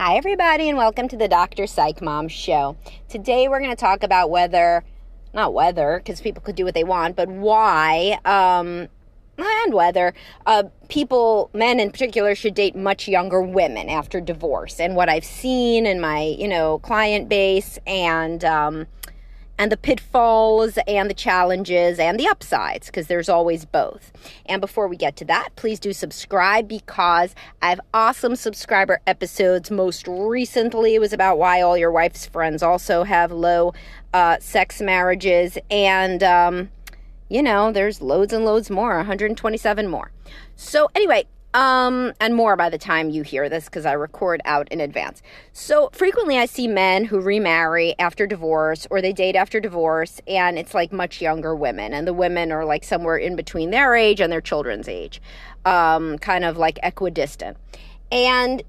Hi, everybody, and welcome to the Dr. Psych Mom Show. Today, we're going to talk about not whether, because people could do what they want, but why, and whether people, men in particular, should date much younger women after divorce, and what I've seen in my, client base, and the pitfalls and the challenges and the upsides, because there's always both. And before we get to that, please do subscribe, because I have awesome subscriber episodes. Most recently, it was about why all your wife's friends also have low sex marriages. And, there's loads and loads more, 127 more. So anyway, and more by the time you hear this, because I record out in advance. So frequently I see men who remarry after divorce, or they date after divorce, and it's like much younger women, and the women are like somewhere in between their age and their children's age, kind of like equidistant. And,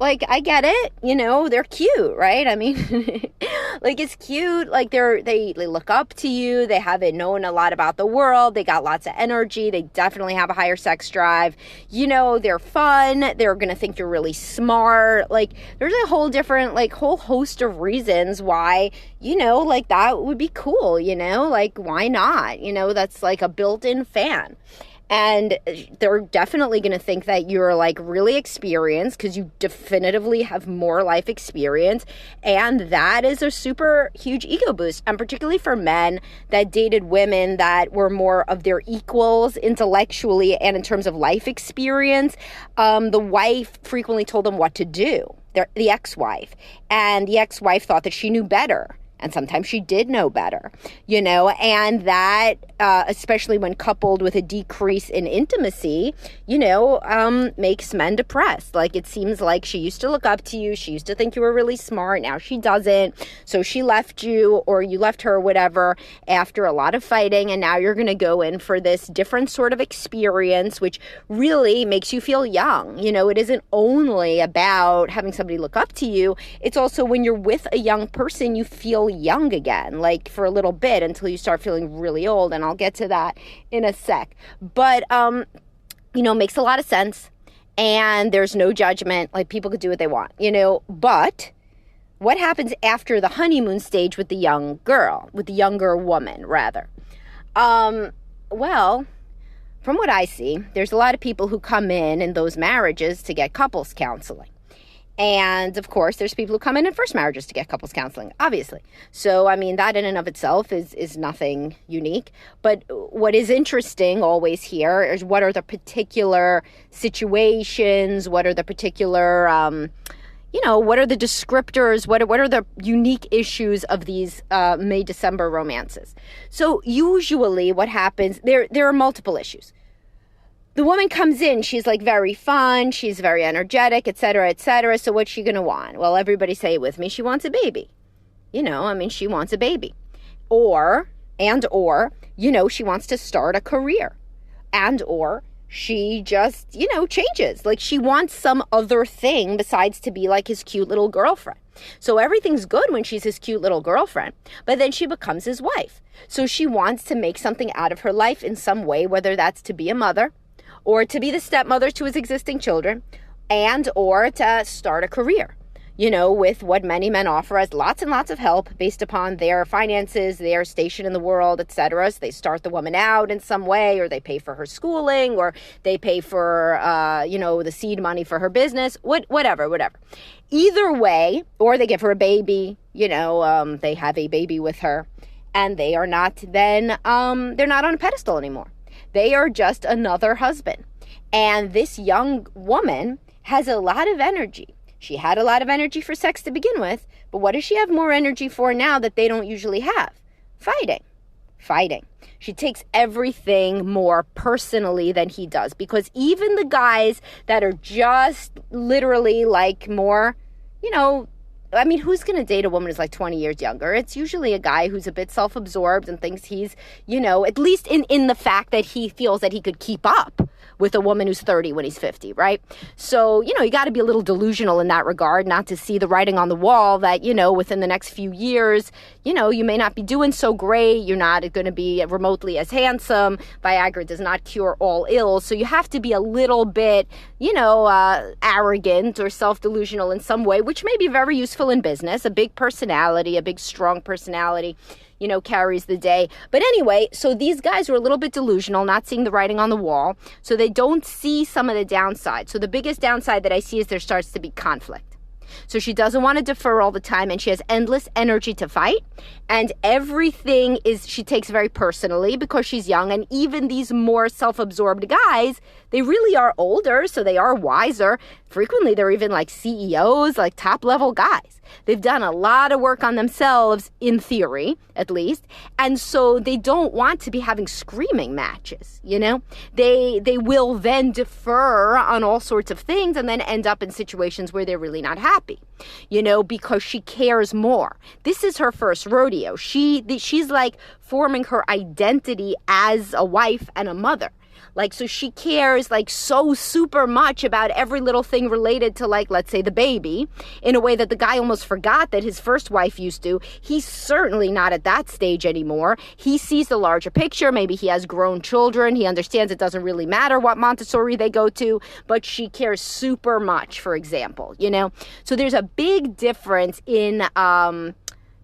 I get it, they're cute, right? I mean, it's cute. They look up to you. They haven't known a lot about the world. They got lots of energy. They definitely have a higher sex drive. They're fun. They're going to think you're really smart. There's a whole different, whole host of reasons why, that would be cool, why not? That's like a built-in fan. And they're definitely going to think that you're really experienced, because you definitively have more life experience. And that is a super huge ego boost. And particularly for men that dated women that were more of their equals intellectually and in terms of life experience, the wife frequently told them what to do, the ex-wife. And the ex-wife thought that she knew better. And sometimes she did know better, and that, especially when coupled with a decrease in intimacy, makes men depressed. It seems like she used to look up to you. She used to think you were really smart. Now she doesn't. So she left you, or you left her, whatever, after a lot of fighting. And now you're going to go in for this different sort of experience, which really makes you feel young. It isn't only about having somebody look up to you. It's also when you're with a young person, you feel young again, for a little bit, until you start feeling really old. And I'll get to that in a sec. But, makes a lot of sense. And there's no judgment. People could do what they want, But what happens after the honeymoon stage with the young girl, with the younger woman, rather? Well, from what I see, there's a lot of people who come in those marriages to get couples counseling. And, of course, there's people who come in first marriages to get couples counseling, obviously. So, that in and of itself is nothing unique. But what is interesting always here is what are the particular situations, what are the particular, what are the descriptors, what are the unique issues of these May-December romances. So usually what happens, there are multiple issues. The woman comes in, she's very fun, she's very energetic, et cetera, et cetera. So what's she going to want? Well, everybody say it with me. She wants a baby. She wants a baby. Or, she wants to start a career. Or she just, changes. She wants some other thing besides to be his cute little girlfriend. So everything's good when she's his cute little girlfriend, but then she becomes his wife. So she wants to make something out of her life in some way, whether that's to be a mother, or to be the stepmother to his existing children, or to start a career, with what many men offer as lots and lots of help based upon their finances, their station in the world, etc. So they start the woman out in some way, or they pay for her schooling, or they pay for, the seed money for her business, whatever. Either way, or they give her a baby, they have a baby with her, and they are not then, they're not on a pedestal anymore. They are just another husband. And this young woman has a lot of energy. She had a lot of energy for sex to begin with, but what does she have more energy for now that they don't usually have? Fighting. She takes everything more personally than he does, because even the guys that are just literally more, who's going to date a woman who's 20 years younger? It's usually a guy who's a bit self-absorbed and thinks he's, at least in the fact that he feels that he could keep up with a woman who's 30 when he's 50, right? So, you got to be a little delusional in that regard, not to see the writing on the wall that, within the next few years, you may not be doing so great. You're not going to be remotely as handsome. Viagra does not cure all ills. So you have to be a little bit, arrogant or self-delusional in some way, which may be very useful in business. A big personality, a big, strong personality, carries the day. But anyway, so these guys are a little bit delusional, not seeing the writing on the wall. So they don't see some of the downside. So the biggest downside that I see is there starts to be conflict. So she doesn't want to defer all the time, and she has endless energy to fight, and everything she takes very personally because she's young. And even these more self-absorbed guys, they really are older, so they are wiser. Frequently, they're even like CEOs, like top-level guys. They've done a lot of work on themselves, in theory, at least. And so they don't want to be having screaming matches, They will then defer on all sorts of things and then end up in situations where they're really not happy, because she cares more. This is her first rodeo. She's like forming her identity as a wife and a mother. So she cares so super much about every little thing related to let's say the baby, in a way that the guy almost forgot that his first wife used to. He's certainly not at that stage anymore. He sees the larger picture. Maybe he has grown children. He understands it doesn't really matter what Montessori they go to, but she cares super much, for example, So there's a big difference in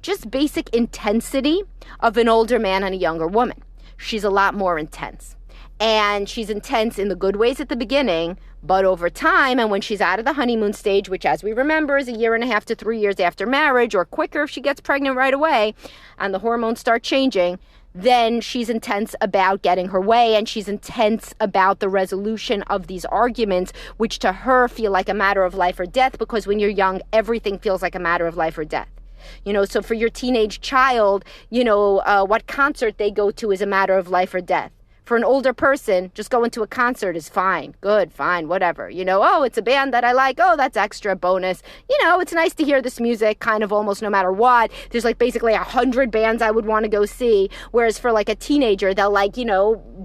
just basic intensity of an older man and a younger woman. She's a lot more intense. And she's intense in the good ways at the beginning, but over time, and when she's out of the honeymoon stage, which as we remember is 1.5 to 3 years after marriage, or quicker if she gets pregnant right away, and the hormones start changing, then she's intense about getting her way, and she's intense about the resolution of these arguments, which to her feel like a matter of life or death, because when you're young, everything feels like a matter of life or death. So for your teenage child, what concert they go to is a matter of life or death. For an older person, just going to a concert is fine, good, fine, whatever. Oh, it's a band that I like. Oh, that's extra bonus. It's nice to hear this music kind of almost no matter what. There's basically 100 bands I would want to go see. Whereas for a teenager, they'll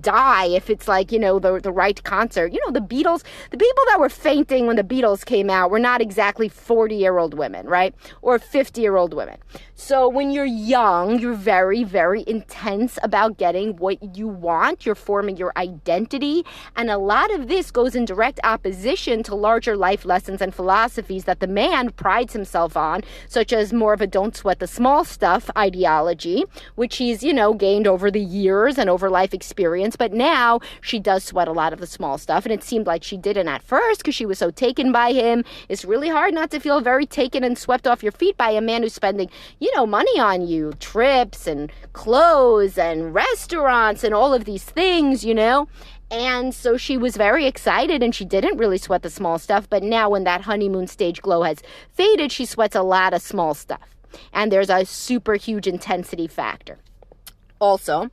die if it's the right concert. The Beatles, the people that were fainting when the Beatles came out were not exactly 40-year-old women, right? Or 50-year-old women. So when you're young, you're very, very intense about getting what you want. You're forming your identity. And a lot of this goes in direct opposition to larger life lessons and philosophies that the man prides himself on, such as more of a don't sweat the small stuff ideology, which he's, gained over the years and over life experience. But now she does sweat a lot of the small stuff. And it seemed like she didn't at first because she was so taken by him. It's really hard not to feel very taken and swept off your feet by a man who's spending, money on you, trips and clothes and restaurants and all of these things, And so she was very excited and she didn't really sweat the small stuff. But now when that honeymoon stage glow has faded, she sweats a lot of small stuff. And there's a super huge intensity factor. Also,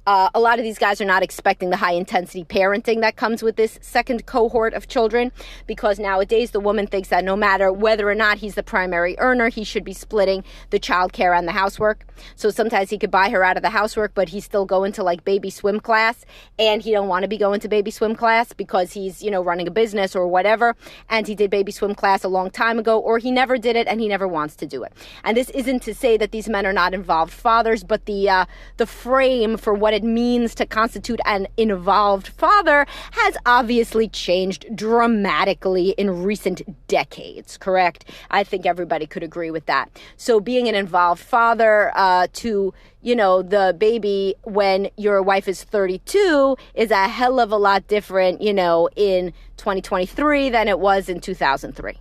a lot of these guys are not expecting the high-intensity parenting that comes with this second cohort of children, because nowadays the woman thinks that no matter whether or not he's the primary earner, he should be splitting the childcare and the housework. So sometimes he could buy her out of the housework, but he's still going to baby swim class, and he don't want to be going to baby swim class because he's, running a business or whatever, and he did baby swim class a long time ago, or he never did it and he never wants to do it. And this isn't to say that these men are not involved fathers, but the frame for what it means to constitute an involved father has obviously changed dramatically in recent decades, correct? I think everybody could agree with that. So being an involved father to the baby when your wife is 32 is a hell of a lot different, in 2023 than it was in 2003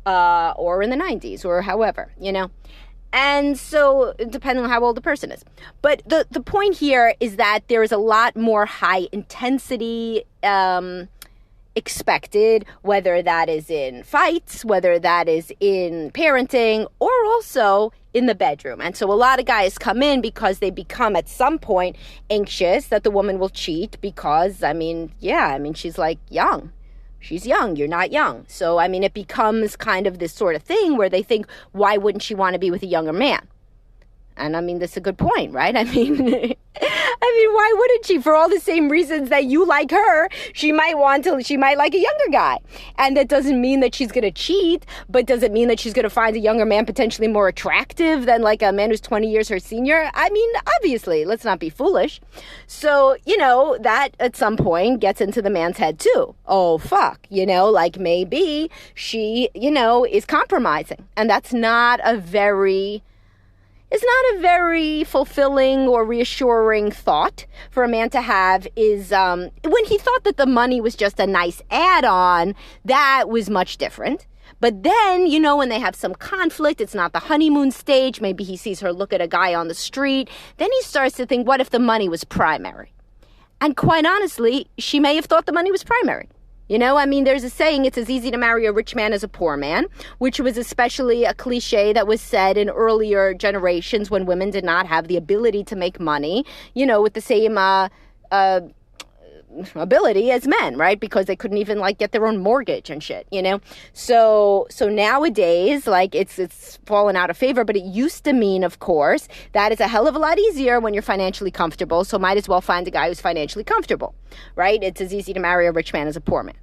or in the 90s or however, And so, depending on how old the person is. But the point here is that there is a lot more high intensity expected, whether that is in fights, whether that is in parenting, or also in the bedroom. And so a lot of guys come in because they become at some point anxious that the woman will cheat because, she's young. She's young, you're not young. So, it becomes kind of this sort of thing where they think, why wouldn't she want to be with a younger man? And I mean, that's a good point, right? I mean, why wouldn't she? For all the same reasons that you like her, she might like a younger guy. And that doesn't mean that she's going to cheat, but does it mean that she's going to find a younger man potentially more attractive than like a man who's 20 years her senior? I mean, obviously, let's not be foolish. So, that at some point gets into the man's head too. Oh, fuck, like maybe she, is compromising. And that's not a very fulfilling or reassuring thought for a man to have. Is when he thought that the money was just a nice add-on, that was much different. But then, when they have some conflict, it's not the honeymoon stage, maybe he sees her look at a guy on the street, then he starts to think, what if the money was primary? And quite honestly, she may have thought the money was primary. There's a saying, it's as easy to marry a rich man as a poor man, which was especially a cliche that was said in earlier generations when women did not have the ability to make money, with the same ability as men, right? Because they couldn't even get their own mortgage and shit, So nowadays, it's fallen out of favor, but it used to mean, of course, that it's a hell of a lot easier when you're financially comfortable. So might as well find a guy who's financially comfortable, right? It's as easy to marry a rich man as a poor man.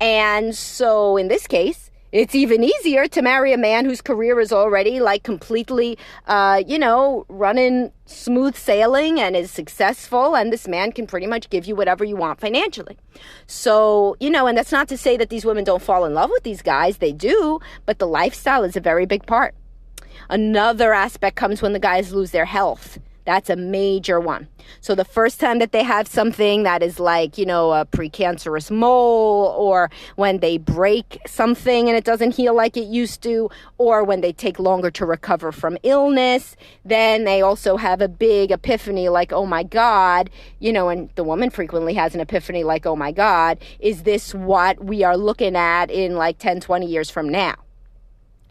And so in this case, it's even easier to marry a man whose career is already completely, running smooth sailing and is successful. And this man can pretty much give you whatever you want financially. So, and that's not to say that these women don't fall in love with these guys. They do. But the lifestyle is a very big part. Another aspect comes when the guys lose their health. That's a major one. So the first time that they have something that is a precancerous mole, or when they break something and it doesn't heal like it used to, or when they take longer to recover from illness, then they also have a big epiphany oh my God, and the woman frequently has an epiphany oh my God, is this what we are looking at in 10, 20 years from now?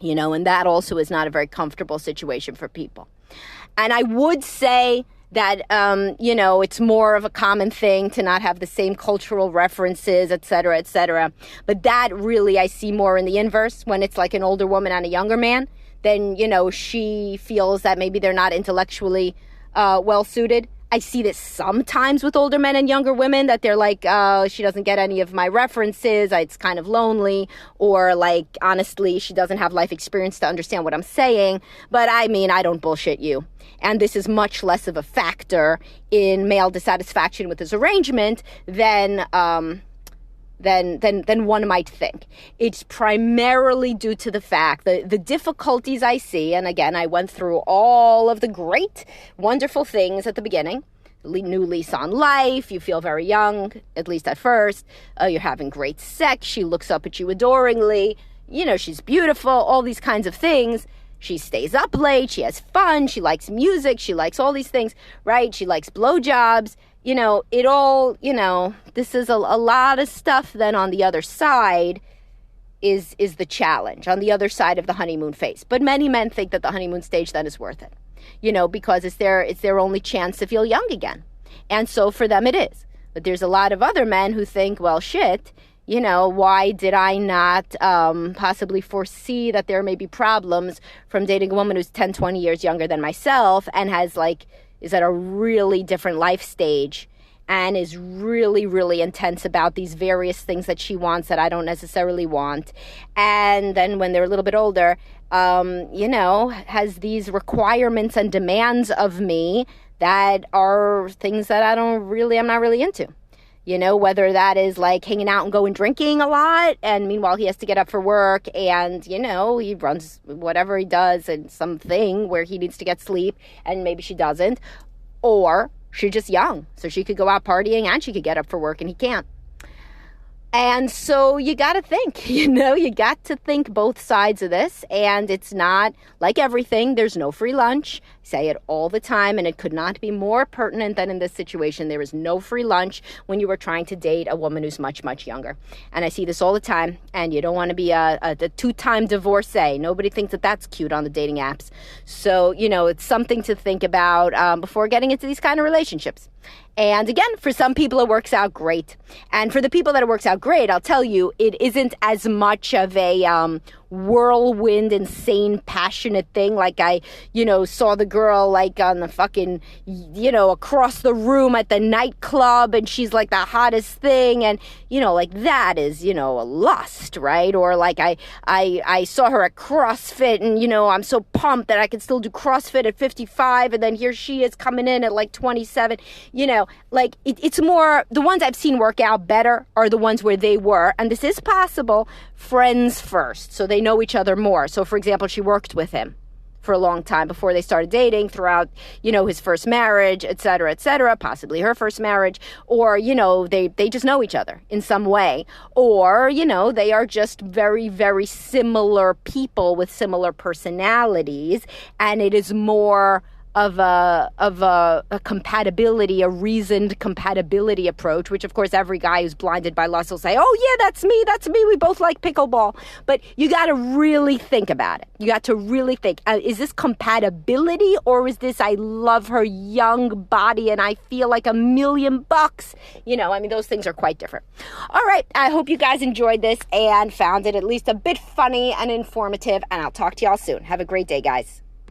And that also is not a very comfortable situation for people. And I would say that, it's more of a common thing to not have the same cultural references, et cetera, et cetera. But that really I see more in the inverse when it's an older woman and a younger man. Then, she feels that maybe they're not intellectually well-suited. I see this sometimes with older men and younger women, that they're she doesn't get any of my references, it's kind of lonely, or honestly, she doesn't have life experience to understand what I'm saying. But I don't bullshit you. And this is much less of a factor in male dissatisfaction with his arrangement than one might think. It's primarily due to the fact that the difficulties I see, and again, I went through all of the great, wonderful things at the beginning. New lease on life, you feel very young, at least at first. You're having great sex, she looks up at you adoringly, she's beautiful, all these kinds of things. She stays up late, she has fun, she likes music, she likes all these things, right? She likes blowjobs. It all, this is a lot of stuff. Then on the other side is the challenge, on the other side of the honeymoon phase. But many men think that the honeymoon stage then is worth it, because it's their only chance to feel young again. And so for them it is. But there's a lot of other men who think, well, shit, why did I not possibly foresee that there may be problems from dating a woman who's 10, 20 years younger than myself and has is at a really different life stage and is really, really intense about these various things that she wants that I don't necessarily want. And then when they're a little bit older, has these requirements and demands of me that are things that I'm not really into. Whether that is hanging out and going drinking a lot, and meanwhile he has to get up for work, and, he runs whatever he does in something where he needs to get sleep, and maybe she doesn't. Or she's just young, so she could go out partying and she could get up for work and he can't. And so you got to think, you got to think both sides of this. And it's not like everything. There's no free lunch. I say it all the time, and it could not be more pertinent than in this situation. There is no free lunch when you are trying to date a woman who's much, much younger. And I see this all the time. And you don't want to be a two-time divorcee. Nobody thinks that that's cute on the dating apps. So, it's something to think about before getting into these kind of relationships. And again, for some people, it works out great. And for the people that it works out great, I'll tell you, it isn't as much of a whirlwind, insane, passionate thing. Like I, saw the girl like on the fucking, across the room at the nightclub and she's like the hottest thing. And, like that is, a lust, right? Or like I saw her at CrossFit and, I'm so pumped that I can still do CrossFit at 55. And then here she is coming in at like 27, like it's more, the ones I've seen work out better are the ones where they were, and this is possible, friends first. So they know each other more. So for example, she worked with him for a long time before they started dating, throughout, his first marriage, et cetera, possibly her first marriage, or, they just know each other in some way, or, they are just very, very similar people with similar personalities, and it is more of a compatibility, a reasoned compatibility approach, which of course every guy who's blinded by lust will say, oh yeah, that's me, we both like pickleball. But you got to really think about it. You got to really think, is this compatibility, or is this I love her young body and I feel like $1,000,000? Those things are quite different. All right, I hope you guys enjoyed this and found it at least a bit funny and informative, and I'll talk to y'all soon. Have a great day, guys.